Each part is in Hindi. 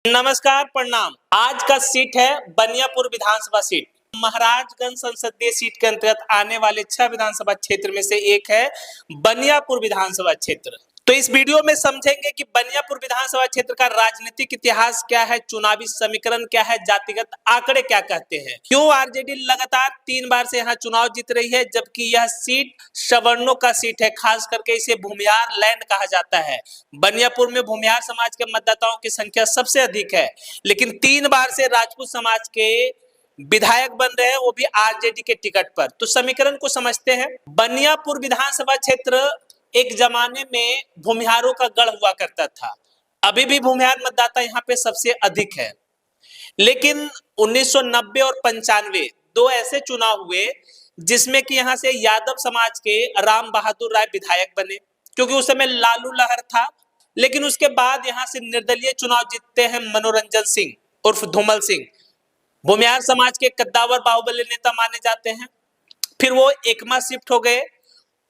नमस्कार, प्रणाम। आज का सीट है बनियापुर विधानसभा सीट। महाराजगंज संसदीय सीट के अंतर्गत आने वाले 6 विधानसभा क्षेत्र में से एक है बनियापुर विधानसभा क्षेत्र। तो इस वीडियो में समझेंगे कि बनियापुर विधानसभा क्षेत्र का राजनीतिक इतिहास क्या है, चुनावी समीकरण क्या है, जातिगत आंकड़े क्या कहते हैं, क्यों आरजेडी लगातार 3 बार से यहाँ चुनाव जीत रही है, जबकि यह सीट सवर्णों का सीट है। खास करके इसे भूमिहार लैंड कहा जाता है। बनियापुर में भूमिहार समाज के मतदाताओं की संख्या सबसे अधिक है, लेकिन 3 बार से राजपूत समाज के विधायक बन रहे हैं, वो भी आरजेडी के टिकट पर। तो समीकरण को समझते हैं। बनियापुर विधानसभा क्षेत्र एक जमाने में भूमिहारों का गढ़ हुआ करता था। अभी भी भूमिहार मतदाता यहाँ पे सबसे अधिक है, लेकिन 1990 और 95 दो ऐसे चुनाव हुए जिसमें कि यहाँ से यादव समाज के राम बहादुर राय विधायक बने, क्योंकि उस समय लालू लहर था। लेकिन उसके बाद यहाँ से निर्दलीय चुनाव जीतते हैं मनोरंजन सिंह उर्फ धूमल सिंह। भूमिहार समाज के कद्दावर बाहुबली नेता माने जाते हैं। फिर वो एकमा शिफ्ट हो गए।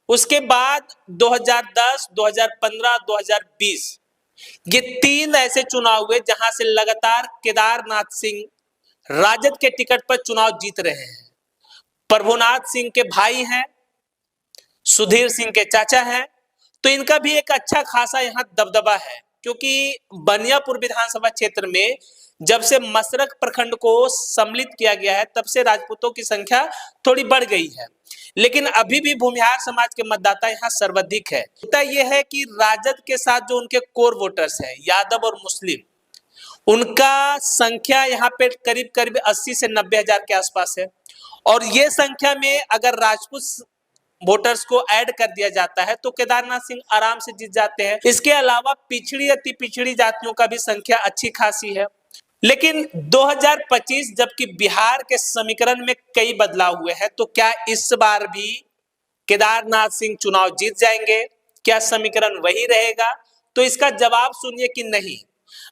उसके बाद 2010, 2015, 2020 ये 3 ऐसे चुनाव हुए जहां से लगातार केदारनाथ सिंह राजद के टिकट पर चुनाव जीत रहे हैं। प्रभुनाथ सिंह के भाई हैं, सुधीर सिंह के चाचा हैं, तो इनका भी एक अच्छा खासा यहाँ दबदबा है। क्योंकि बनियापुर विधानसभा क्षेत्र में जब से मसरख प्रखंड को सम्मिलित किया गया है, तब से राजपूतों की संख्या थोड़ी बढ़ गई है, लेकिन अभी भी भूमिहार समाज के मतदाता यहाँ सर्वाधिक है। यह है कि राजद के साथ जो उनके कोर वोटर्स हैं, यादव और मुस्लिम, उनका संख्या यहाँ पे करीब करीब 80 से 90 हजार के आसपास है। और ये संख्या में अगर राजपूत वोटर्स को ऐड कर दिया जाता है तो केदारनाथ सिंह आराम से जीत जाते हैं। इसके अलावा पिछड़ी अति पिछड़ी जातियों का भी संख्या अच्छी खासी है। लेकिन 2025 जबकि बिहार के समीकरण में कई बदलाव हुए हैं, तो क्या इस बार भी केदारनाथ सिंह चुनाव जीत जाएंगे? क्या समीकरण वही रहेगा? तो इसका जवाब सुनिए कि नहीं।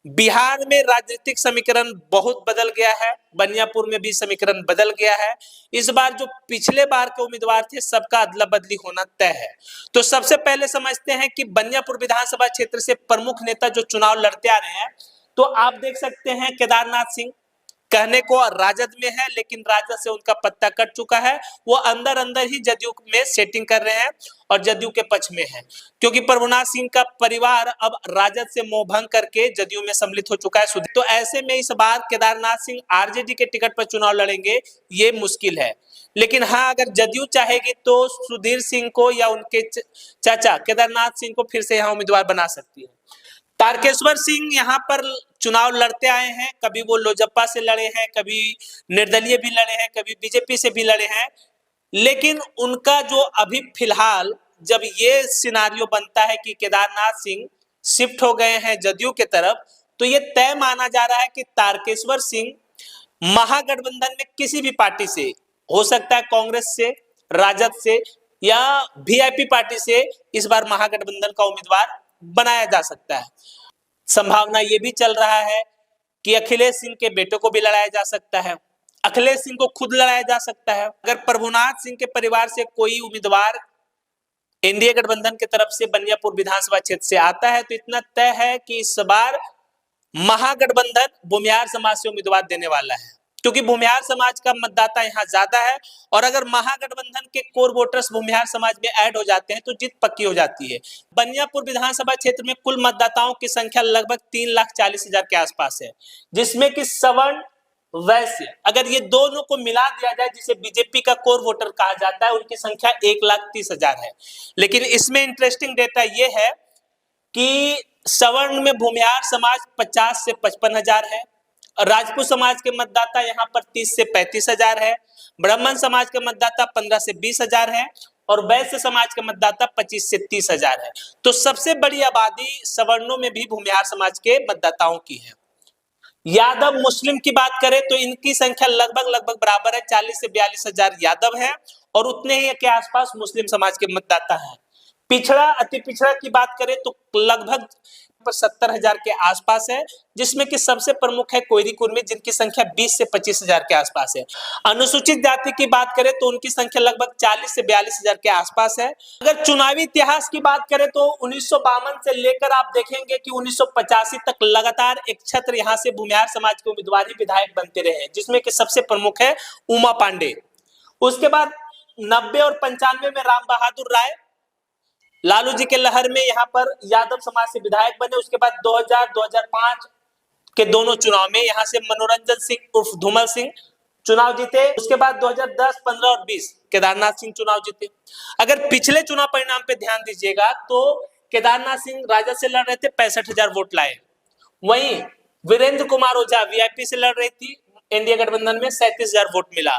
बिहार में राजनीतिक समीकरण बहुत बदल गया है, बनियापुर में भी समीकरण बदल गया है। इस बार जो पिछले बार के उम्मीदवार थे, सबका अदला बदली होना तय है। तो सबसे पहले समझते हैं कि बनियापुर विधानसभा क्षेत्र से प्रमुख नेता जो चुनाव लड़ते आ रहे हैं, तो आप देख सकते हैं केदारनाथ सिंह कहने को राजद में है, लेकिन राजद से उनका पत्ता कट चुका है। वो अंदर अंदर ही जदयू में सेटिंग कर रहे हैं और जदयू के पक्ष में है, क्योंकि प्रभुनाथ सिंह का परिवार अब राजद से मोहभंग करके जदयू में सम्मिलित हो चुका है। तो ऐसे में इस बार केदारनाथ सिंह आरजेडी के टिकट पर चुनाव लड़ेंगे, ये मुश्किल है। लेकिन हाँ, अगर जदयू चाहेगी तो सुधीर सिंह को या उनके चाचा केदारनाथ सिंह को फिर से यहाँ उम्मीदवार बना सकती है। तारकेश्वर सिंह यहाँ पर चुनाव लड़ते आए हैं। कभी वो लोजप्पा से लड़े हैं, कभी निर्दलीय भी लड़े हैं, कभी बीजेपी से भी लड़े हैं। लेकिन उनका जो अभी फिलहाल जब ये सिनारियो बनता है कि केदारनाथ सिंह शिफ्ट हो गए हैं जदयू के तरफ, तो ये तय माना जा रहा है कि तारकेश्वर सिंह महागठबंधन में किसी भी पार्टी से, हो सकता है कांग्रेस से, राजद से या वीआईपी पार्टी से, इस बार महागठबंधन का उम्मीदवार बनाया जा सकता है। संभावना ये भी चल रहा है कि अखिलेश सिंह के बेटे को भी लड़ाया जा सकता है, अखिलेश सिंह को खुद लड़ाया जा सकता है। अगर प्रभुनाथ सिंह के परिवार से कोई उम्मीदवार एनडीए गठबंधन की तरफ से बनियापुर विधानसभा क्षेत्र से आता है, तो इतना तय है कि इस बार महागठबंधन भूमिहार समाज से उम्मीदवार देने वाला है, क्योंकि भूमिहार समाज का मतदाता यहाँ ज्यादा है। और अगर महागठबंधन के कोर वोटर्स भूमिहार समाज में ऐड हो जाते हैं तो जीत पक्की हो जाती है। बनियापुर विधानसभा क्षेत्र में कुल मतदाताओं की संख्या लगभग 3,40,000 के आसपास है, जिसमें कि सवर्ण वैश्य, अगर ये दोनों को मिला दिया जाए, जिसे बीजेपी का कोर वोटर कहा जाता है, उनकी संख्या 1,30,000 है। लेकिन इसमें इंटरेस्टिंग डेटा ये है कि सवर्ण में भूमिहार समाज 50 से 55,000 है, राजपूत समाज के मतदाता यहाँ पर 30 से 35,000 है, ब्राह्मण समाज के मतदाता 15 से 20,000 है और वैश्य समाज के मतदाता 25 से 30,000 है। तो सबसे बड़ी आबादी सवर्णों में भी भूमिहार समाज के मतदाताओं की है। यादव मुस्लिम की बात करें तो इनकी संख्या लगभग बराबर है, 40 से 42,000 यादव है और उतने ही के आसपास मुस्लिम समाज के मतदाता है। पिछड़ा अति पिछड़ा की बात करें तो लगभग पर 70,000 के आसपास है, जिसमें कि सबसे प्रमुख है कोयरी कुर्मी, जिनकी संख्या 20 से 25,000 के आसपास है। अनुसूचित जाति की बात करें तो उनकी संख्या लगभग 40 से 42,000 के आसपास है। अगर चुनावी इतिहास की बात करें तो 1952 से लेकर आप देखेंगे कि 1985 तक लगातार एक छत्र यहाँ से भूमिहार समाज के उम्मीदवार ही विधायक बनते रहे हैं, जिसमें कि सबसे प्रमुख है उमा पांडे। उसके बाद 90 और 95 में राम बहादुर राय, लालू जी के लहर में यहाँ पर यादव समाज से विधायक बने। उसके बाद 2000-2005 के दोनों चुनाव में यहाँ से मनोरंजन सिंह उर्फ धूमल सिंह चुनाव जीते। उसके बाद 2010, 15 और 20 केदारनाथ सिंह चुनाव जीते। अगर पिछले चुनाव परिणाम पे ध्यान दीजिएगा तो केदारनाथ सिंह राजद से लड़ रहे थे, 65,000 वोट लाए। वहीं वीरेंद्र कुमार ओझा वीआईपी से लड़ रही थी, एनडीए गठबंधन में 37,000 वोट मिला।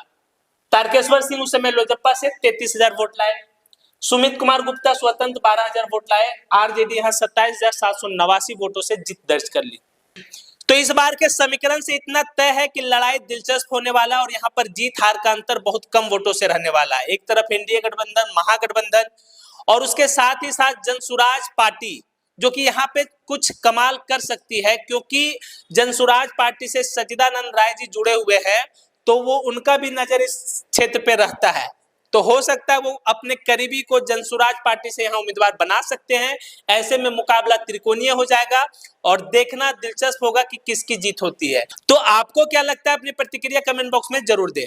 तारकेश्वर सिंह उस समय लोजपा से 33,000 वोट लाए। सुमित कुमार गुप्ता स्वतंत्र 12,000 वोट लाए। आरजेडी यहाँ 27,789 वोटों से जीत दर्ज कर ली। तो इस बार के समीकरण से इतना तय है कि लड़ाई दिलचस्प होने वाला और यहाँ पर जीत हार का अंतर बहुत कम वोटों से रहने वाला है। एक तरफ एनडीए गठबंधन, महागठबंधन, और उसके साथ ही साथ जनसुराज पार्टी, जो कि यहाँ पे कुछ कमाल कर सकती है, क्योंकि जनसुराज पार्टी से सच्चिदानंद राय जी जुड़े हुए हैं, तो वो उनका भी नजर इस क्षेत्र पे रहता है। तो हो सकता है वो अपने करीबी को जनसुराज पार्टी से यहाँ उम्मीदवार बना सकते हैं। ऐसे में मुकाबला त्रिकोणीय हो जाएगा और देखना दिलचस्प होगा कि किसकी जीत होती है। तो आपको क्या लगता है, अपनी प्रतिक्रिया कमेंट बॉक्स में जरूर दें।